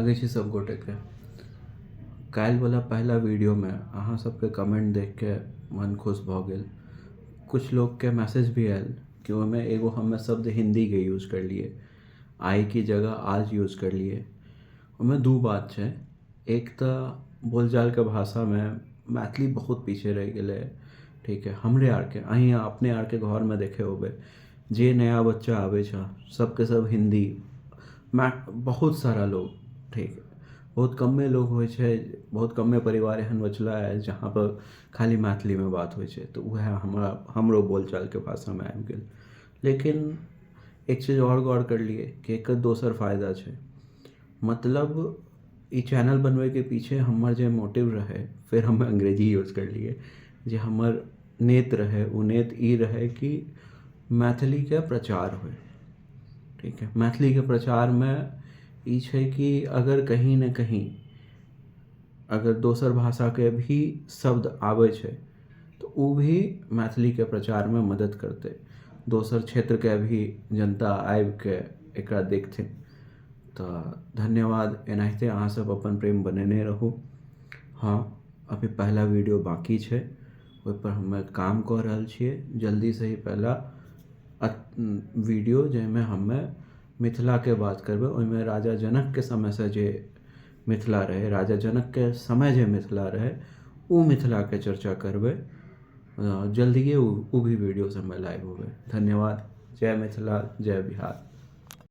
लागै छै सब गोटे के। काल्हि वाला पहला वीडियो में अहाँ सबके कमेंट देख के मन खुश भ गेल। कुछ लोग के मैसेज भी आयल कि ओहिमे एगो हमें शब्द हिंदी के यूज कर लिए, आई की जगह आज यूज कर लिए। ओहिमे दू बात छै, एक तो बोलचाल के भाषा में मैथिली बहुत पीछे रह गेलै। ठीक है, हमरे आर के अहीं अपने आर के घर में देखे होबे, जे नया बच्चा आवे छ सबके सब हिंदी बहुत सारा लोग। ठीक है, बहुत कम्मे लोग होइ छै, बहुत कम्मे परिवार एहन बचला है जहाँ पर खाली मैथिली में बात होइ छै, तो वह हमरो बोलचाल के भाषा में आबि गेल। लेकिन एक चीज और गौर कर लिए कि एकर दोसर फायदा छै। मतलब ई चैनल बनवे के पीछे हमर जे मोटिव रहे, फिर हम अंग्रेजी यूज कर लिए, जे हमर नेत रहे उ नेत ई रहे कि मैथिली के प्रचार होय। ठीक है, मैथिली के प्रचार में ई छै कि अगर कहीं न कहीं अगर दोसर भाषा के भी शब्द आवे छै तो उ भी मैथिली के प्रचार में मदद करते, दोसर क्षेत्र के भी जनता आबि के एकरा देखथिन। तो धन्यवाद, एनाहिते अहाँ सब अपन प्रेम बनेने रहू। हाँ, अभी पहला वीडियो बाकी छै, ओहि पर हम काम कऽ रहल छियै। जल्दी से ही पहला वीडियो जाहिमे हमे मिथिला के बात करबै, ओहिमे राजा जनक के समय से जे मिथिला रहे, राजा जनक के समय जे मिथिला रहे, उ मिथिला के चर्चा करबै। जल्दिए उ भी वीडियो से मैं लाइव होबै। धन्यवाद। जय मिथिला, जय बिहार।